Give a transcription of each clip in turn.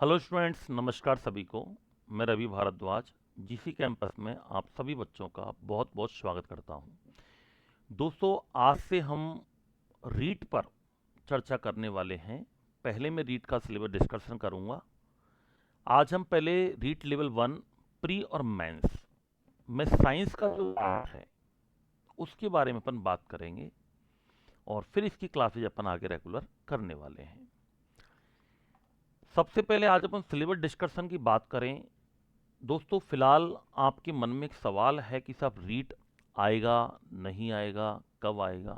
Hello students, नमस्कार सभी को। मैं रवि भारद्वाज जीसी कैंपस में आप सभी बच्चों का बहुत बहुत स्वागत करता हूं। दोस्तों, आज से हम रीट पर चर्चा करने वाले हैं। पहले मैं रीट का सिलेबस डिस्कशन करूंगा। आज हम पहले रीट लेवल 1 प्री और मेंस में साइंस का जो पार्ट है उसके बारे में अपन बात करेंगे और फिर इसकी क्लासेज अपन आगे रेगुलर करने वाले हैं। सबसे पहले आज अपन सिलेबस डिस्कशन की बात करें। दोस्तों, फिलहाल आपके मन में एक सवाल है कि साहब रीट आएगा, नहीं आएगा, कब आएगा?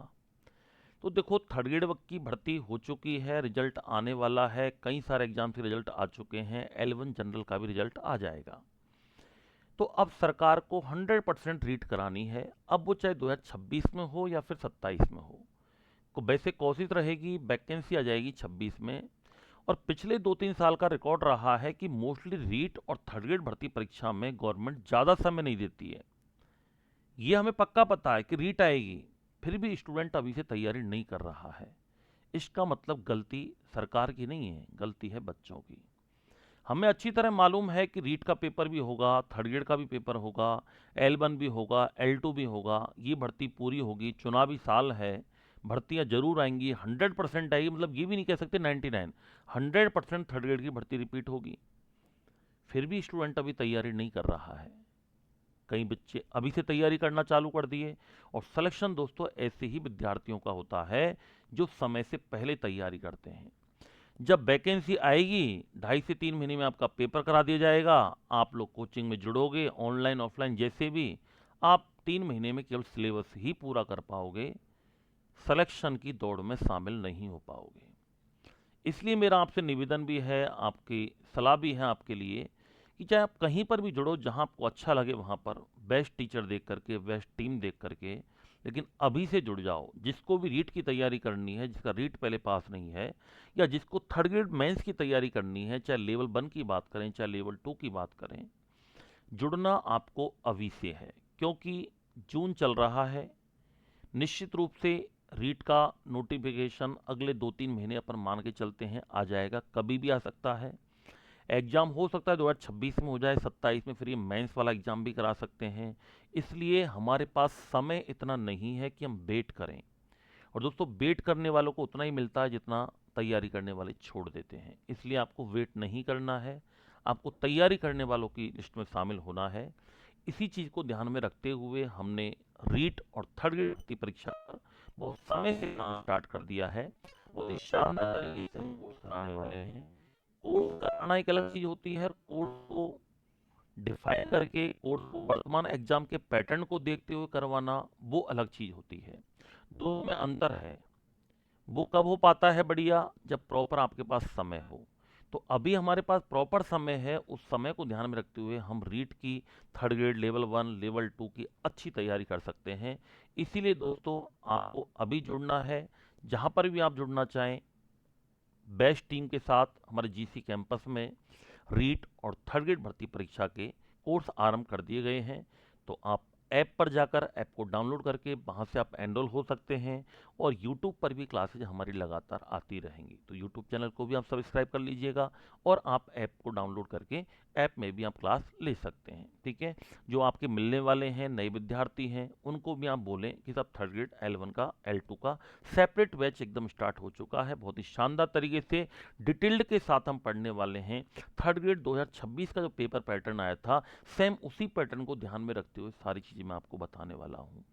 तो देखो, थर्ड ग्रेड की भर्ती हो चुकी है, रिजल्ट आने वाला है, कई सारे एग्जाम के रिजल्ट आ चुके हैं, L1 जनरल का भी रिजल्ट आ जाएगा। तो अब सरकार को 100% रीट करानी है। अब वो चाहे 2026 में हो या फिर 27 में हो, को वैसे कोशिश रहेगी, वैकेंसी आ जाएगी 26 में। और पिछले 2-3 साल का रिकॉर्ड रहा है कि मोस्टली रीट और थर्ड ग्रेड भर्ती परीक्षा में गवर्नमेंट ज़्यादा समय नहीं देती है। ये हमें पक्का पता है कि रीट आएगी, फिर भी स्टूडेंट अभी से तैयारी नहीं कर रहा है। इसका मतलब गलती सरकार की नहीं है, गलती है बच्चों की। हमें अच्छी तरह मालूम है कि रीट का पेपर भी होगा, थर्ड ग्रेड का भी पेपर होगा, L1 भी होगा, L2 भी होगा। ये भर्ती पूरी होगी, चुनावी साल है, भर्तियां जरूर आएंगी, 100% आएगी। मतलब ये भी नहीं कह सकते 99, 100% थर्ड ग्रेड की भर्ती रिपीट होगी। फिर भी स्टूडेंट अभी तैयारी नहीं कर रहा है। कई बच्चे अभी से तैयारी करना चालू कर दिए। और सिलेक्शन दोस्तों ऐसे ही विद्यार्थियों का होता है जो समय से पहले तैयारी करते हैं। जब वैकेंसी आएगी, 2.5 से 3 महीने में आपका पेपर करा दिया जाएगा। आप लोग कोचिंग में जुड़ोगे, ऑनलाइन ऑफलाइन जैसे भी। आप 3 महीने में केवल सिलेबस ही पूरा कर पाओगे, सिलेक्शन की दौड़ में शामिल नहीं हो पाओगे। इसलिए मेरा आपसे निवेदन भी है, आपकी सलाह भी है आपके लिए, कि चाहे आप कहीं पर भी जुड़ो, जहां आपको अच्छा लगे वहां पर बेस्ट टीचर देख करके, बेस्ट टीम देख करके, लेकिन अभी से जुड़ जाओ। जिसको भी रीट की तैयारी करनी है, जिसका रीट पहले पास नहीं है, या जिसको थर्ड ग्रेड मेंस की तैयारी करनी है, चाहे लेवल 1 की बात करें चाहे लेवल 2 की बात करें, जुड़ना आपको अभी से है। क्योंकि जून चल रहा है, निश्चित रूप से रीट का नोटिफिकेशन अगले 2-3 महीने अपन मान के चलते हैं आ जाएगा, कभी भी आ सकता है। एग्जाम हो सकता है 2026 में हो जाए, 27 में फिर ये मेंस वाला एग्जाम भी करा सकते हैं। इसलिए हमारे पास समय इतना नहीं है कि हम वेट करें। और दोस्तों, वेट करने वालों को उतना ही मिलता है जितना तैयारी करने वाले छोड़ देते हैं। इसलिए आपको वेट नहीं करना है, आपको तैयारी करने वालों की लिस्ट में शामिल होना है। इसी चीज़ को ध्यान में रखते हुए हमने रीट और थर्ड ग्रेड की परीक्षा पर बहुत समय से काम स्टार्ट कर दिया है। बहुत ही शानदार तरीके से हम कोर्स कराने वाले हैं। कोर्स कराना एक अलग चीज़ होती है, कोर्स को डिफाइन करके कोर्स को वर्तमान एग्जाम के पैटर्न को देखते हुए करवाना वो अलग चीज़ होती है। दोनों में अंतर है। वो कब हो पाता है बढ़िया, जब प्रॉपर आपके पास समय हो। तो अभी हमारे पास प्रॉपर समय है, उस समय को ध्यान में रखते हुए हम रीट की थर्ड ग्रेड लेवल 1 लेवल 2 की अच्छी तैयारी कर सकते हैं। इसीलिए दोस्तों, आपको अभी जुड़ना है। जहां पर भी आप जुड़ना चाहें, बेस्ट टीम के साथ हमारे जीसी कैंपस में रीट और थर्ड ग्रेड भर्ती परीक्षा के कोर्स आरंभ कर दिए गए हैं। तो आप ऐप पर जाकर ऐप को डाउनलोड करके वहां से आप एनरोल हो सकते हैं। और यूट्यूब पर भी क्लासेज हमारी लगातार आती रहेंगी, तो यूट्यूब चैनल को भी आप सब्सक्राइब कर लीजिएगा। और आप ऐप को डाउनलोड करके ऐप में भी आप क्लास ले सकते हैं। ठीक है, जो आपके मिलने वाले हैं नए विद्यार्थी हैं, उनको भी आप बोलें कि सब थर्ड ग्रेड L1 का L2 का सेपरेट बैच एकदम स्टार्ट हो चुका है। बहुत ही शानदार तरीके से डिटेल्ड के साथ हम पढ़ने वाले हैं। थर्ड ग्रेड 2026 का जो पेपर पैटर्न आया था, सेम उसी पैटर्न को ध्यान में रखते हुए सारी चीज़ें मैं आपको बताने वाला हूँ।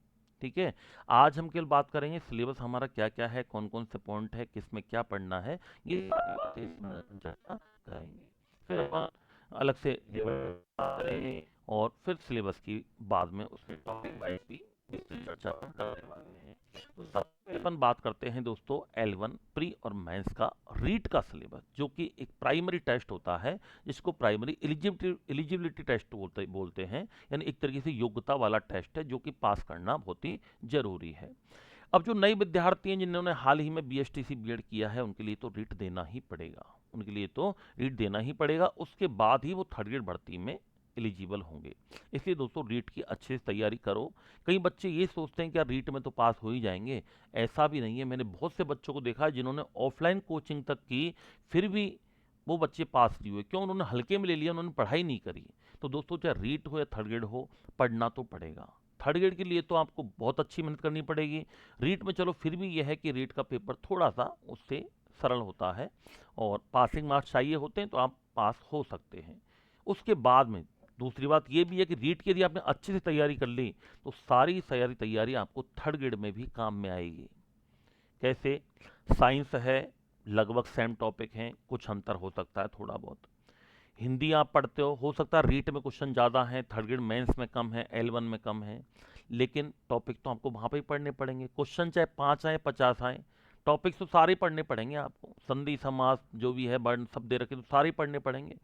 ठीक है, आज हम केवल बात करेंगे सिलेबस हमारा क्या क्या है, कौन कौन से पॉइंट है, किस में क्या पढ़ना है, ये सारी बातें इसमें चर्चा करेंगे। फिर अपन अलग से करेंगे और फिर सिलेबस की बाद में उसमें टॉपिक वाइज भी विस्तृत चर्चा करने वाले हैं। तो सबसे अपन बात करते हैं दोस्तों L1 प्री और मेंस का रीट का सिलेबस, जो कि एक प्राइमरी टेस्ट होता है, जिसको प्राइमरी एलिजिबिलिटी टेस्ट बोलते हैं। यानी एक तरीके से योग्यता वाला टेस्ट है, जो कि पास करना बहुत ही जरूरी है। अब जो नए विद्यार्थी हैं जिन्होंने हाल ही में BSTC बीएड किया है, उनके लिए तो रीट देना ही पड़ेगा। उनके लिए तो रीट देना ही पड़ेगा, उसके बाद ही वो थर्ड ग्रेड भर्ती में एलिजिबल होंगे। इसलिए दोस्तों, रीट की अच्छे से तैयारी करो। कई बच्चे ये सोचते हैं कि यार रीट में तो पास हो ही जाएंगे, ऐसा भी नहीं है। मैंने बहुत से बच्चों को देखा है जिन्होंने ऑफलाइन कोचिंग तक की, फिर भी वो बच्चे पास नहीं हुए। क्यों? उन्होंने हल्के में ले लिया, उन्होंने पढ़ाई नहीं करी। तो दोस्तों चाहे रीट हो या थर्ड ग्रेड हो, पढ़ना तो पड़ेगा। थर्ड ग्रेड के लिए तो आपको बहुत अच्छी मेहनत करनी पड़ेगी। रीट में चलो फिर भी यह है कि रीट का पेपर थोड़ा सा उससे सरल होता है और पासिंग मार्क्स चाहिए होते हैं, तो आप पास हो सकते हैं। उसके बाद में दूसरी बात ये भी है कि रीट की यदि आपने अच्छे से तैयारी कर ली तो सारी सारी तैयारी आपको थर्ड ग्रेड में भी काम में आएगी। कैसे? साइंस है, लगभग सेम टॉपिक हैं, कुछ अंतर हो सकता है थोड़ा बहुत। हिंदी आप पढ़ते हो सकता है रीट में क्वेश्चन ज़्यादा हैं, थर्ड ग्रेड मेंस में कम है, L1 में कम है, लेकिन टॉपिक तो आपको वहाँ पे ही पढ़ने पड़ेंगे। क्वेश्चन चाहे 5 आए 50 आए, टॉपिक्स तो सारे पढ़ने पड़ेंगे आपको। संधि समास जो भी है, वर्ण सब दे रखे तो सारे पढ़ने पड़ेंगे।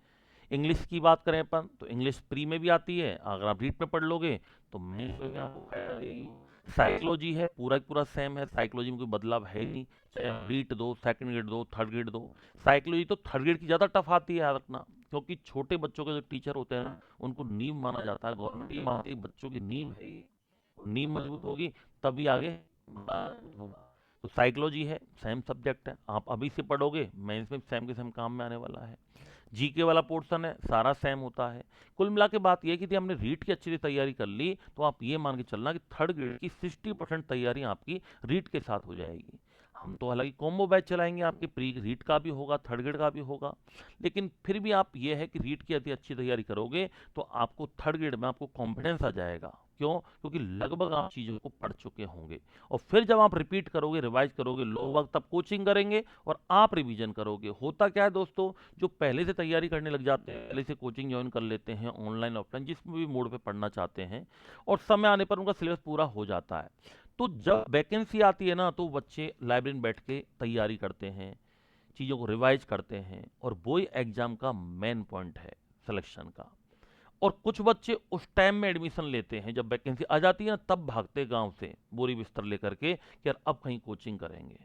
इंग्लिश की बात करें अपन तो इंग्लिश प्री में भी आती है, अगर आप रीट में पढ़ लोगे तो मेंस में भी आपको फायदा देगी। साइकोलॉजी है, पूरा पूरा सेम है, साइकोलॉजी में कोई बदलाव है ही नहीं, चाहे आप रीट दो, सेकंड ग्रेड दो, थर्ड ग्रेड दो। साइकोलॉजी तो थर्ड ग्रेड की ज़्यादा टफ आती है, याद रखना, क्योंकि छोटे बच्चों के जो टीचर होते हैं ना, उनको नींव माना जाता है, गवर्नमेंट ये मानती है बच्चों की नींव है ये। नींव मजबूत होगी तभी आगे होगा। तो साइकोलॉजी है, सेम सब्जेक्ट है, आप अभी से पढ़ोगे मेंस में सेम के सेम काम में आने वाला है। जीके वाला पोर्शन है, सारा सेम होता है। कुल मिला के बात यह है कि यदि हमने रीट की अच्छी से तैयारी कर ली तो आप ये मान के चलना कि थर्ड ग्रेड की 60% तैयारी आपकी रीट के साथ हो जाएगी। हम तो हालांकि कॉम्बो बैच चलाएंगे, आपके प्री रीट का भी होगा, थर्ड ग्रेड का भी होगा, लेकिन फिर भी आप ये है कि रीट की यदि अच्छी तैयारी करोगे तो आपको थर्ड ग्रेड में आपको कॉन्फिडेंस आ जाएगा। क्यों? क्योंकि लगभग आप चीज़ों को पढ़ चुके होंगे। और फिर जब आप रिपीट करोगे, रिवाइज करोगे, लोग वक्त तब कोचिंग करेंगे और आप रिवीजन करोगे। होता क्या है दोस्तों, जो पहले से तैयारी करने लग जाते हैं, पहले से कोचिंग ज्वाइन कर लेते हैं, ऑनलाइन ऑफलाइन जिसमें भी मोड पे पढ़ना चाहते हैं, और समय आने पर उनका सिलेबस पूरा हो जाता है, तो जब वैकेंसी आती है ना तो बच्चे लाइब्रेरी में बैठ के तैयारी करते हैं, चीज़ों को रिवाइज करते हैं, और वही एग्जाम का मेन पॉइंट है सिलेक्शन का। और कुछ बच्चे उस टाइम में एडमिशन लेते हैं जब वैकेंसी आ जाती है ना, तब भागते गांव से बोरी बिस्तर लेकर के कि यार अब कहीं कोचिंग करेंगे।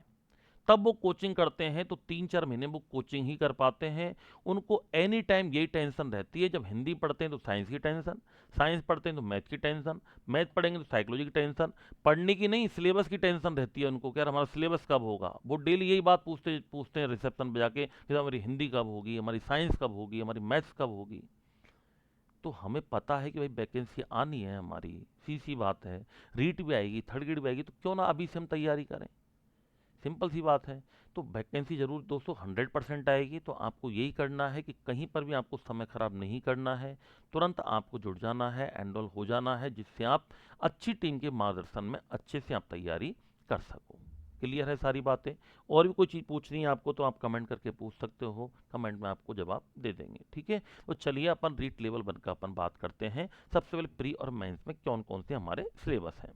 तब वो कोचिंग करते हैं तो 3-4 महीने वो कोचिंग ही कर पाते हैं। उनको एनी टाइम यही टेंशन रहती है, जब हिंदी पढ़ते हैं तो साइंस की टेंशन, साइंस पढ़ते हैं तो मैथ की टेंशन, मैथ पढ़ेंगे तो साइकोलॉजी की टेंशन, पढ़ने की नहीं सिलेबस की टेंशन रहती है उनको कि यार हमारा सिलेबस कब होगा। वो डेली यही बात पूछते पूछते हैं रिसेप्शन पे जाके कि हमारी हिंदी कब होगी, हमारी साइंस कब होगी, हमारी मैथ्स कब होगी। तो हमें पता है कि भाई वैकेंसी आनी है हमारी, सी सी बात है, रीट भी आएगी, थर्ड ग्रेड भी आएगी, तो क्यों ना अभी से हम तैयारी करें। सिंपल सी बात है। तो वैकेंसी जरूर दोस्तों 100% आएगी, तो आपको यही करना है कि कहीं पर भी आपको समय खराब नहीं करना है, तुरंत आपको जुड़ जाना है, एनरोल हो जाना है, जिससे आप अच्छी टीम के मार्गदर्शन में अच्छे से आप तैयारी कर सको। क्लियर है सारी बातें? और भी कोई चीज़ पूछनी है आपको तो आप कमेंट करके पूछ सकते हो, कमेंट में आपको जवाब दे देंगे। ठीक है, तो चलिए अपन रीट लेवल 1 का अपन बात करते हैं। सबसे पहले प्री और मेंस में कौन कौन से हमारे सिलेबस हैं।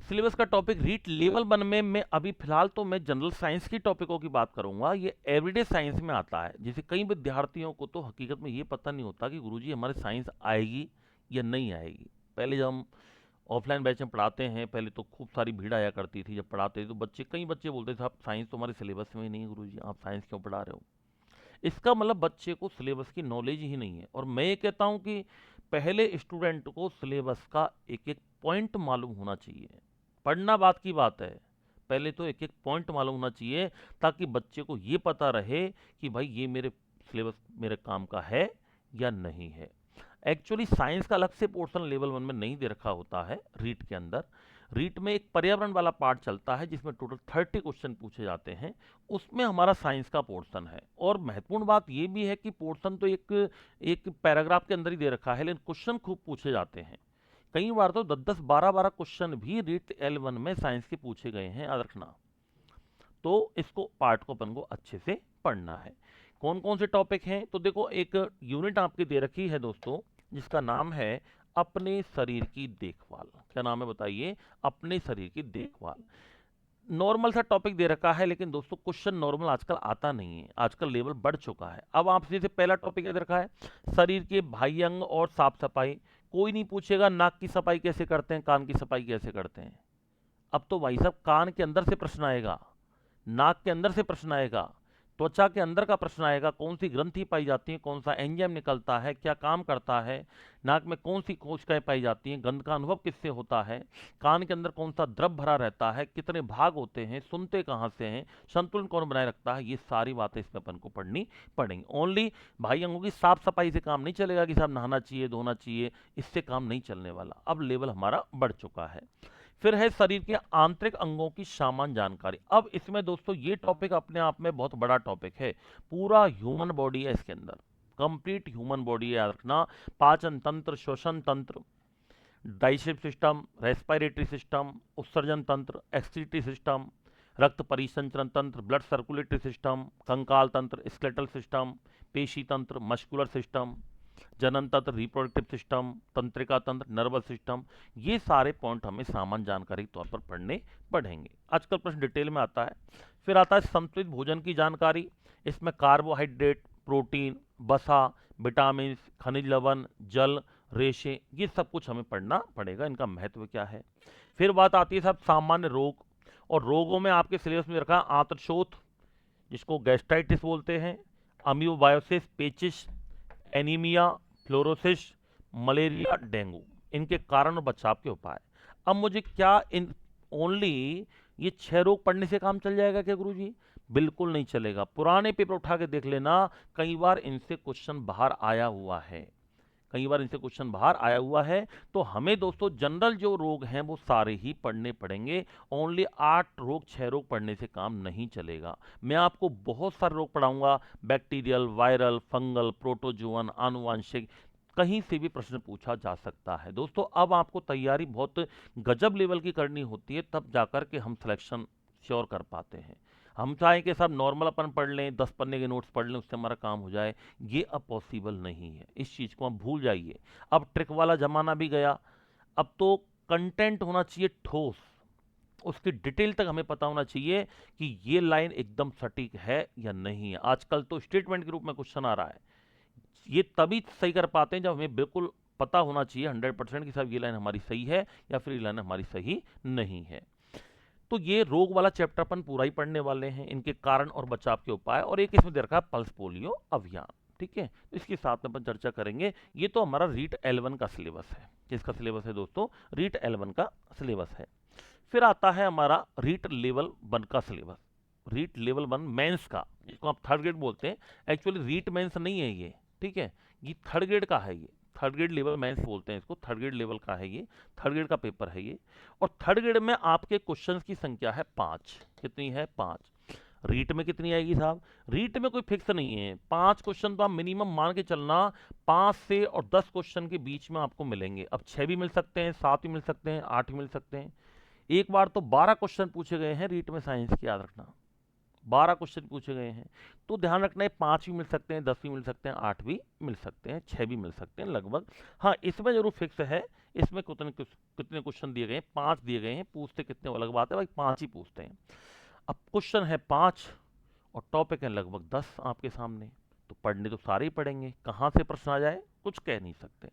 सिलेबस का टॉपिक रीट लेवल 1 में मैं अभी फिलहाल तो मैं जनरल साइंस की टॉपिकों की बात करूंगा। ये एवरीडे साइंस में आता है। जैसे कई विद्यार्थियों को तो हकीकत में ये पता नहीं होता कि गुरुजी हमारे साइंस आएगी या नहीं आएगी। पहले जब हम ऑफलाइन बैच में पढ़ाते हैं, पहले तो खूब सारी भीड़ आया करती थी जब पढ़ाते थे, तो कई बच्चे बोलते थे साहब साइंस तो हमारे सिलेबस में ही नहीं है, गुरुजी आप साइंस क्यों पढ़ा रहे हो। इसका मतलब बच्चे को सिलेबस की नॉलेज ही नहीं है। और मैं ये कहता हूँ कि पहले स्टूडेंट को सिलेबस का एक एक पॉइंट मालूम होना चाहिए। पढ़ना बात की बात है, पहले तो एक एक पॉइंट मालूम होना चाहिए, ताकि बच्चे को ये पता रहे कि भाई ये मेरे सिलेबस मेरे काम का है या नहीं है। एक्चुअली साइंस का अलग से पोर्शन लेवल 1 में नहीं दे रखा होता है रीट के अंदर। रीट में एक पर्यावरण वाला पार्ट चलता है जिसमें टोटल 30 क्वेश्चन पूछे जाते हैं, उसमें हमारा साइंस का पोर्शन है। और महत्वपूर्ण बात यह भी है कि पोर्शन तो एक एक पैराग्राफ के अंदर ही दे रखा है, लेकिन क्वेश्चन खूब पूछे जाते हैं। कई बार तो 10-10, 12-12 क्वेश्चन भी रीट L1 में साइंस के पूछे गए हैं, याद रखना। तो इसको पार्ट को अपन को अच्छे से पढ़ना है। कौन कौन से टॉपिक हैं तो देखो, एक यूनिट आपकी दे रखी है दोस्तों जिसका नाम है अपने शरीर की देखभाल। क्या नाम है बताइए? अपने शरीर की देखभाल। नॉर्मल सा टॉपिक दे रखा है, लेकिन दोस्तों क्वेश्चन नॉर्मल आजकल आता नहीं है, आजकल लेवल बढ़ चुका है। अब आपसे जैसे पहला टॉपिक दे रखा है शरीर के बाह्य अंग और साफ सफाई। कोई नहीं पूछेगा नाक की सफाई कैसे करते हैं, कान की सफाई कैसे करते हैं। अब तो भाई साहब कान के अंदर से प्रश्न आएगा, नाक के अंदर से प्रश्न आएगा। त्वचा के अंदर का प्रश्न आएगा, कौन सी ग्रंथि पाई जाती है, कौन सा एंजाइम निकलता है, क्या काम करता है, नाक में कौन सी कोशिकाएं पाई जाती हैं, गंध का अनुभव किससे होता है, कान के अंदर कौन सा द्रव भरा रहता है, कितने भाग होते हैं, सुनते कहाँ से हैं, संतुलन कौन बनाए रखता है, ये सारी बातें इसमें अपन को पढ़नी पड़ेंगी। ओनली भाई अंगों की साफ सफाई से काम नहीं चलेगा कि साहब नहाना चाहिए, धोना चाहिए, इससे काम नहीं चलने वाला। अब लेवल हमारा बढ़ चुका है। फिर है शरीर के आंतरिक अंगों की सामान्य जानकारी। अब इसमें दोस्तों ये टॉपिक अपने आप में बहुत बड़ा टॉपिक है, पूरा ह्यूमन बॉडी है इसके अंदर, कंप्लीट ह्यूमन बॉडी है, याद रखना। पाचन तंत्र, श्वसन तंत्र, डाइजेस्टिव सिस्टम, रेस्पिरेटरी सिस्टम, उत्सर्जन तंत्र, एक्सक्रीटरी सिस्टम, रक्त परिसंचरण तंत्र, ब्लड सर्कुलेटरी सिस्टम, कंकाल तंत्र, स्केलेटल सिस्टम, पेशी तंत्र, मस्कुलर सिस्टम, जनन तंत्र, रिप्रोडक्टिव सिस्टम, तंत्रिका तंत्र, नर्वस सिस्टम, ये सारे पॉइंट हमें सामान्य जानकारी के तौर पर पढ़ने पड़ेंगे। आजकल प्रश्न डिटेल में आता है। फिर आता है संतुलित भोजन की जानकारी। इसमें कार्बोहाइड्रेट, प्रोटीन, वसा, विटामिन, खनिज लवण, जल, रेशे, ये सब कुछ हमें पढ़ना पड़ेगा, इनका महत्व क्या है। फिर बात आती है साहब सामान्य रोग, और रोगों में आपके सिलेबस में रखा आंत्रशोथ, जिसको गैस्ट्राइटिस बोलते हैं, अमीबोबायोसिस, पेचिस, एनीमिया, फ्लोरोसिस, मलेरिया, डेंगू, इनके कारण और बचाव के उपाय। अब मुझे क्या इन ओनली ये 6 रोग पढ़ने से काम चल जाएगा क्या गुरुजी? बिल्कुल नहीं चलेगा। पुराने पेपर उठा के देख लेना, कई बार इनसे क्वेश्चन बाहर आया हुआ है, कई बार इनसे क्वेश्चन बाहर आया हुआ है। तो हमें दोस्तों जनरल जो रोग हैं वो सारे ही पढ़ने पड़ेंगे। ओनली 8 रोग 6 रोग पढ़ने से काम नहीं चलेगा। मैं आपको बहुत सारे रोग पढ़ाऊंगा, बैक्टीरियल, वायरल, फंगल, प्रोटोजोअन, आनुवांशिक, कहीं से भी प्रश्न पूछा जा सकता है। दोस्तों अब आपको तैयारी बहुत गजब लेवल की करनी होती है, तब जाकर के हम सिलेक्शन श्योर कर पाते हैं। हम चाहें कि सब नॉर्मल अपन पढ़ लें, 10 पन्ने के नोट्स पढ़ लें, उससे हमारा काम हो जाए, ये अब पॉसिबल नहीं है। इस चीज़ को हम भूल जाइए। अब ट्रिक वाला ज़माना भी गया। अब तो कंटेंट होना चाहिए ठोस, उसकी डिटेल तक हमें पता होना चाहिए कि ये लाइन एकदम सटीक है या नहीं है। आजकल तो स्टेटमेंट के रूप में क्वेश्चन आ रहा है, ये तभी सही कर पाते हैं जब हमें बिल्कुल पता होना चाहिए 100% कि साहब ये लाइन हमारी सही है या फिर ये लाइन हमारी सही नहीं है। तो ये रोग वाला चैप्टर अपन पूरा ही पढ़ने वाले हैं, इनके कारण और बचाव के उपाय, और एक इसमें दे रखा है पल्स पोलियो अभियान। ठीक है, तो इसके साथ में अपन चर्चा करेंगे। ये तो हमारा रीट L1 का सिलेबस है। किसका सिलेबस है दोस्तों? रीट L1 का सिलेबस है। फिर आता है हमारा रीट लेवल 1 का सिलेबस, रीट लेवल 1 मेंस का, जिसको आप थर्ड ग्रेड बोलते हैं। एक्चुअली रीट मेंस नहीं है ये, ठीक है, ये थर्ड ग्रेड का है। ये थर्ड ग्रेड लेवल मेंस बोलते हैं इसको, थर्ड ग्रेड लेवल का है ये, थर्ड ग्रेड का पेपर है ये। और थर्ड ग्रेड में आपके क्वेश्चंस की संख्या है 5। कितनी है? 5। रीट में कितनी आएगी साहब? रीट में कोई फिक्स नहीं है, 5 क्वेश्चन तो आप मिनिमम मान के चलना, 5 से और 10 क्वेश्चन के बीच में आपको मिलेंगे। अब 6 भी मिल सकते हैं, 7 भी मिल सकते हैं, 8 भी मिल सकते हैं। एक बार तो 12 क्वेश्चन पूछे गए हैं रीट में साइंस के, याद रखना 12 क्वेश्चन पूछे गए हैं। तो ध्यान रखना है 5 भी मिल सकते हैं, 10 भी मिल सकते हैं, 8 भी मिल सकते हैं, 6 भी मिल सकते हैं लगभग। हाँ, इसमें जरूर फिक्स है, इसमें कितने क्वेश्चन दिए गए हैं? 5 दिए गए हैं। पूछते कितने वो अलग बात है भाई, 5 ही पूछते हैं। अब क्वेश्चन है 5 और टॉपिक है लगभग 10 आपके सामने, तो पढ़ने तो सारे ही पढ़ेंगे, कहाँ से प्रश्न आ जाए कुछ कह नहीं सकते।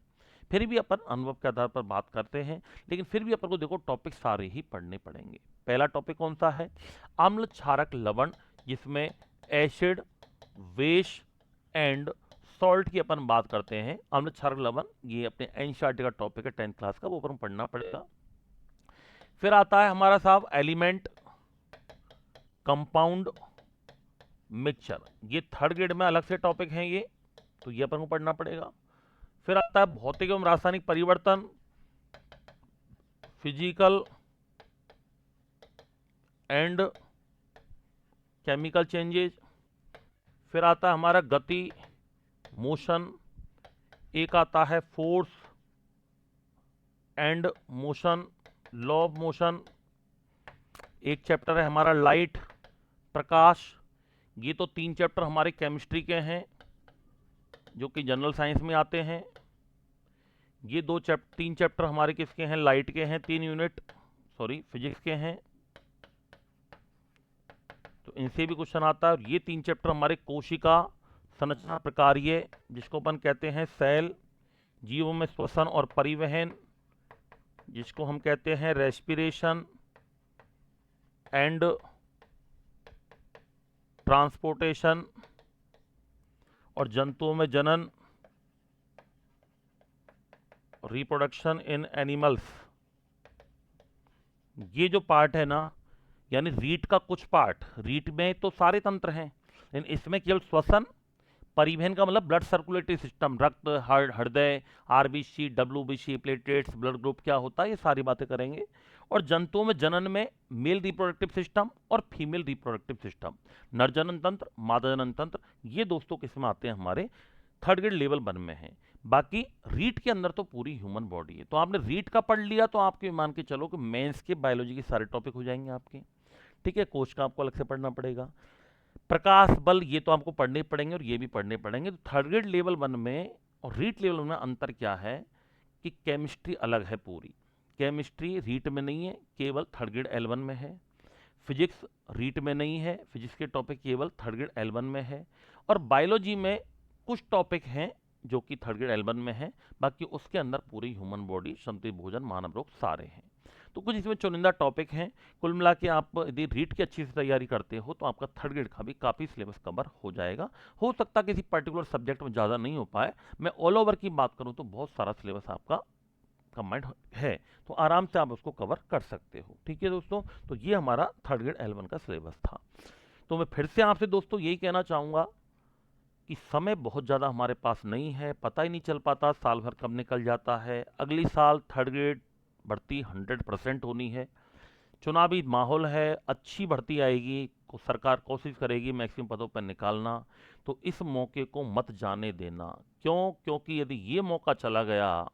फिर भी अपन अनुभव के आधार पर बात करते हैं, लेकिन फिर भी अपन को देखो टॉपिक सारे ही पढ़ने पड़ेंगे। पहला टॉपिक कौन सा है? अम्ल क्षारक लवण, जिसमें एसिड, बेस एंड सॉल्ट की अपन बात करते हैं। अम्ल क्षारक लवण ये अपने एनसीईआरटी का टॉपिक है 10th क्लास का, वो अपन पढ़ना पड़ेगा। फिर आता है हमारा साहब एलिमेंट, कंपाउंड, मिक्सचर, ये थर्ड ग्रेड में अलग से टॉपिक हैं ये, तो ये अपन को पढ़ना पड़ेगा। फिर आता है भौतिक एवं रासायनिक परिवर्तन, फिजिकल एंड केमिकल चेंजेस। फिर आता है हमारा गति, मोशन, एक आता है force and motion, law of motion, एक चैप्टर है हमारा लाइट, प्रकाश। ये तो 3 चैप्टर हमारे केमिस्ट्री के हैं जो कि जनरल साइंस में आते हैं। ये 3 चैप्टर हमारे किसके हैं? लाइट के हैं, 3 यूनिट, सॉरी फिजिक्स के हैं, तो इनसे भी क्वेश्चन आता है। और ये 3 चैप्टर हमारे कोशिका संरचना प्रकार्य, जिसको अपन कहते हैं सेल, जीवों में श्वसन और परिवहन, जिसको हम कहते हैं रेस्पिरेशन एंड ट्रांसपोर्टेशन और जंतुओं में जनन, रिप्रोडक्शन इन एनिमल्स, ये जो पार्ट है ना, यानी रीट का कुछ पार्ट, रीट में तो सारे तंत्र हैं लेकिन इसमें केवल श्वसन, परिवहन का मतलब ब्लड सर्कुलेटरी सिस्टम, रक्त, हृदय, RBC, WBC, platelets, blood group क्या होता है, ये सारी बातें करेंगे। और जंतुओं में जनन में मेल रिप्रोडक्टिव सिस्टम और फीमेल रिप्रोडक्टिव सिस्टम, नर जनन तंत्र, मादा जनन तंत्र, ये दोस्तों किसमें आते हैं, हमारे थर्ड ग्रेड लेवल 1 में है। बाकी रीट के अंदर तो पूरी ह्यूमन बॉडी है। तो आपने रीट का पढ़ लिया तो आपके मान के चलो कि मेंस के बायोलॉजी के सारे टॉपिक हो जाएंगे आपके। ठीक है, कोश का आपको अलग से पढ़ना पड़ेगा, प्रकाश बल ये तो आपको पढ़ने पड़ेंगे और ये भी पढ़ने पड़ेंगे। तो थर्ड ग्रेड लेवल 1 में और रीट लेवल 1 में अंतर क्या है कि केमिस्ट्री अलग है पूरी। केमिस्ट्री रीट में नहीं है, केवल थर्ड ग्रेड L1 में है। फिजिक्स रीट में नहीं है, फिजिक्स के टॉपिक केवल थर्ड ग्रेड L1 में है। और बायोलॉजी में कुछ टॉपिक हैं जो कि थर्ड ग्रेड L1 में है, बाकी उसके अंदर पूरी ह्यूमन बॉडी, संतुलित भोजन, मानव रोग सारे हैं। तो कुछ इसमें चुनिंदा टॉपिक हैं। कुल मिला के आप यदि रीट की अच्छी से तैयारी करते हो तो आपका थर्ड ग्रेड का भी काफ़ी सिलेबस कवर हो जाएगा। हो सकता है किसी पर्टिकुलर सब्जेक्ट में ज़्यादा नहीं हो पाए, मैं ऑल ओवर की बात करूँ तो बहुत सारा सिलेबस आपका कंबाइंड है, तो आराम से आप उसको कवर कर सकते हो। ठीक है दोस्तों, तो ये हमारा थर्ड ग्रेड L1 का सिलेबस था। तो मैं फिर से आपसे दोस्तों यही कहना चाहूँगा कि समय बहुत ज़्यादा हमारे पास नहीं है, पता ही नहीं चल पाता साल भर कब निकल जाता है। अगली साल थर्ड ग्रेड भर्ती 100% होनी है, चुनावी माहौल है, अच्छी भर्ती आएगी, सरकार कोशिश करेगी मैक्सिमम पदों पर निकालना। तो इस मौके को मत जाने देना। क्यों? क्योंकि यदि ये मौका चला गया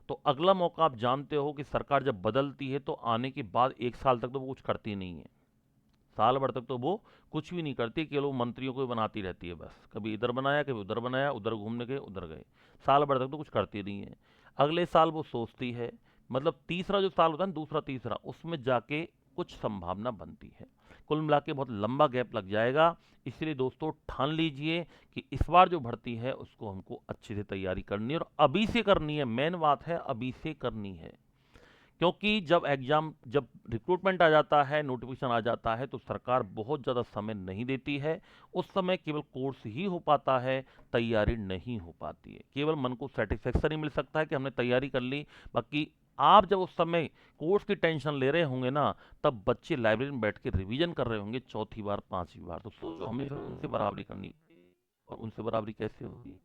तो अगला मौका आप जानते हो कि सरकार जब बदलती है तो आने के बाद 1 साल तक तो वो कुछ करती नहीं है, साल भर तक तो वो कुछ भी नहीं करती, केवल वो मंत्रियों को बनाती रहती है बस, कभी इधर बनाया कभी उधर बनाया, उधर घूमने गए उधर गए, साल भर तक तो कुछ करती नहीं है। अगले साल वो सोचती है, मतलब तीसरा जो साल होता है ना, दूसरा तीसरा, उसमें जाके कुछ संभावना बनती है। कुल मिला के बहुत लंबा गैप लग जाएगा। इसलिए दोस्तों ठान लीजिए कि इस बार जो भर्ती है उसको हमको अच्छे से तैयारी करनी है और अभी से करनी है। मेन बात है अभी से करनी है, क्योंकि जब रिक्रूटमेंट आ जाता है, नोटिफिकेशन आ जाता है, तो सरकार बहुत ज़्यादा समय नहीं देती है। उस समय केवल कोर्स ही हो पाता है, तैयारी नहीं हो पाती है। केवल मन को सेटिस्फेक्शन ही मिल सकता है कि हमने तैयारी कर ली। बाकी आप जब उस समय कोर्स की टेंशन ले रहे होंगे ना, तब बच्चे लाइब्रेरी में बैठ के रिवीजन कर रहे होंगे चौथी बार 5वीं बार। तो सोचो हमें फिर उनसे बराबरी करनी, और उनसे बराबरी कैसे होगी?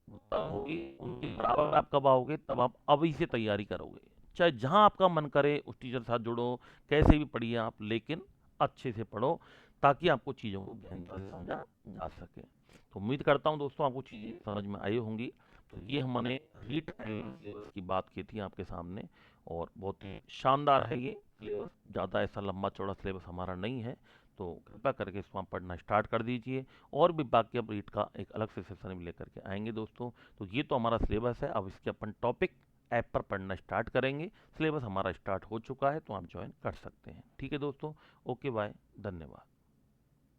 वो तब होगी, उनके बराबर आप कब आओगे? तब आप अभी से तैयारी करोगे। चाहे जहां आपका मन करे उस टीचर के साथ जुड़ो, कैसे भी पढ़िए आप, लेकिन अच्छे से पढ़ो ताकि आपको चीज़ों को गहनता से समझा जा सके। तो उम्मीद करता हूँ दोस्तों आपको चीज़ें समझ में आई होंगी। तो ये हमने रीट सिलेबस की बात की थी आपके सामने, और बहुत ही शानदार है ये सिलेबस। ज़्यादा ऐसा लंबा चौड़ा सिलेबस हमारा नहीं है, तो कृपया करके इसको आप पढ़ना स्टार्ट कर दीजिए। और भी बाकी अब रीट का एक अलग से सेशन भी लेकर के आएंगे दोस्तों। तो ये तो हमारा सिलेबस है, अब इसके अपन टॉपिक ऐप पर पढ़ना स्टार्ट करेंगे। सिलेबस हमारा स्टार्ट हो चुका है, तो आप ज्वाइन कर सकते हैं। ठीक है दोस्तों, ओके बाय, धन्यवाद।